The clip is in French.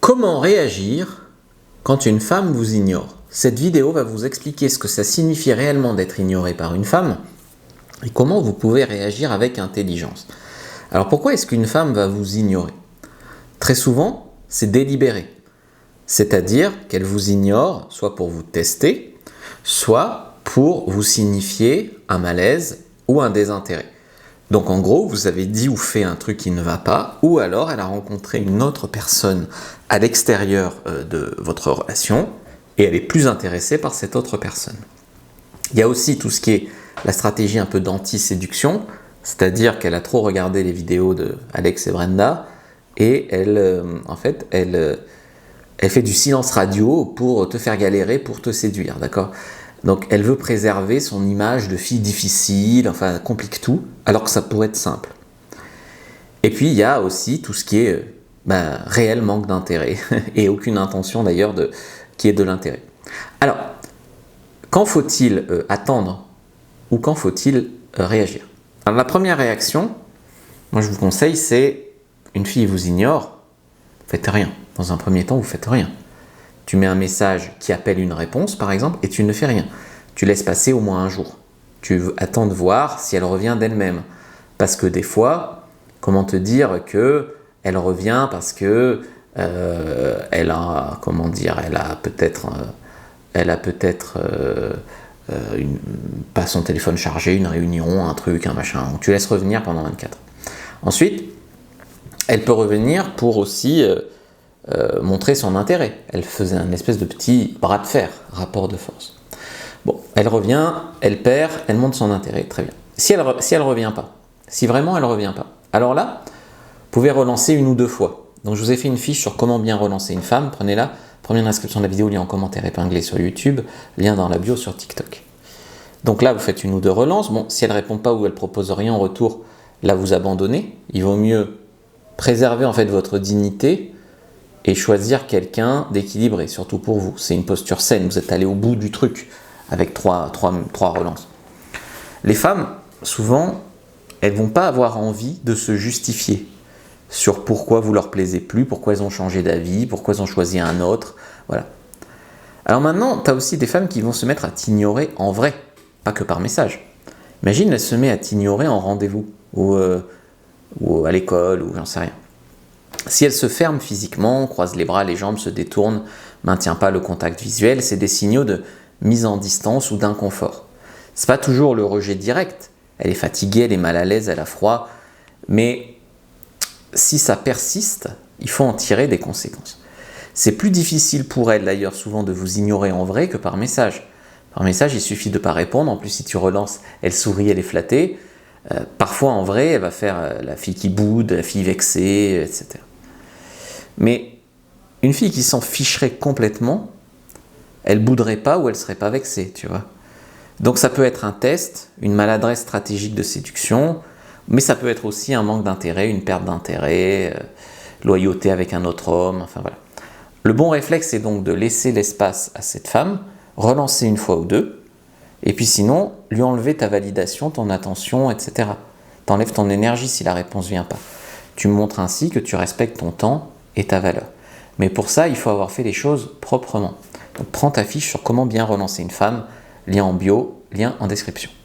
Comment réagir quand une femme vous ignore? Cette vidéo va vous expliquer ce que ça signifie réellement d'être ignoré par une femme et comment vous pouvez réagir avec intelligence. Alors pourquoi est-ce qu'une femme va vous ignorer? Très souvent, c'est délibéré. C'est-à-dire qu'elle vous ignore soit pour vous tester, soit pour vous signifier un malaise ou un désintérêt. Donc en gros, vous avez dit ou fait un truc qui ne va pas, ou alors elle a rencontré une autre personne à l'extérieur de votre relation et elle est plus intéressée par cette autre personne. Il y a aussi tout ce qui est la stratégie un peu d'anti-séduction, c'est-à-dire qu'elle a trop regardé les vidéos de Alex et Brenda et elle fait du silence radio pour te faire galérer, pour te séduire, d'accord ? Donc elle veut préserver son image de fille difficile, enfin elle complique tout, alors que ça pourrait être simple. Et puis il y a aussi tout ce qui est réel manque d'intérêt, et aucune intention d'ailleurs qui est de l'intérêt. Alors, quand faut-il attendre ou quand faut-il réagir? Alors la première réaction, moi je vous conseille, c'est une fille vous ignore, faites rien. Dans un premier temps, vous faites rien. Tu mets un message qui appelle une réponse, par exemple, et tu ne fais rien. Tu laisses passer au moins un jour. Tu attends de voir si elle revient d'elle-même. Parce que des fois, comment te dire que elle revient parce que elle a peut-être pas son téléphone chargé, une réunion, un truc, un machin. Donc, tu laisses revenir pendant 24 heures. Ensuite, elle peut revenir pour aussi montrer son intérêt. Elle faisait un espèce de petit bras de fer, rapport de force. Bon, elle revient, elle perd, elle montre son intérêt, très bien. Si elle revient pas, si vraiment elle revient pas, alors là, vous pouvez relancer une ou deux fois. Donc je vous ai fait une fiche sur comment bien relancer une femme, prenez-la, première description de la vidéo, lien en commentaire épinglé sur YouTube, lien dans la bio sur TikTok. Donc là, vous faites une ou deux relances. Bon, si elle répond pas ou elle propose rien en retour, là vous abandonnez. Il vaut mieux préserver en fait votre dignité et choisir quelqu'un d'équilibré, surtout pour vous. C'est une posture saine, vous êtes allé au bout du truc avec trois relances. Les femmes, souvent, elles vont pas avoir envie de se justifier sur pourquoi vous leur plaisez plus, pourquoi elles ont changé d'avis, pourquoi elles ont choisi un autre, voilà. Alors maintenant, tu as aussi des femmes qui vont se mettre à t'ignorer en vrai, pas que par message. Imagine, elle se met à t'ignorer en rendez-vous, ou à l'école, ou j'en sais rien. Si elle se ferme physiquement, croise les bras, les jambes, se détourne, maintient pas le contact visuel, c'est des signaux de mise en distance ou d'inconfort. C'est pas toujours le rejet direct. Elle est fatiguée, elle est mal à l'aise, elle a froid. Mais si ça persiste, il faut en tirer des conséquences. C'est plus difficile pour elle d'ailleurs souvent de vous ignorer en vrai que par message. Par message, il suffit de ne pas répondre. En plus, si tu relances, elle sourit, elle est flattée. Parfois, en vrai, elle va faire la fille qui boude, la fille vexée, etc. Mais une fille qui s'en ficherait complètement, elle bouderait pas ou elle serait pas vexée, tu vois. Donc ça peut être un test, une maladresse stratégique de séduction, mais ça peut être aussi un manque d'intérêt, une perte d'intérêt, loyauté avec un autre homme, enfin voilà. Le bon réflexe, c'est donc de laisser l'espace à cette femme, relancer une fois ou deux, et puis sinon, lui enlever ta validation, ton attention, etc. T'enlèves ton énergie si la réponse vient pas. Tu montres ainsi que tu respectes ton temps et ta valeur. Mais pour ça, il faut avoir fait les choses proprement. Donc prends ta fiche sur comment bien relancer une femme, lien en bio, lien en description.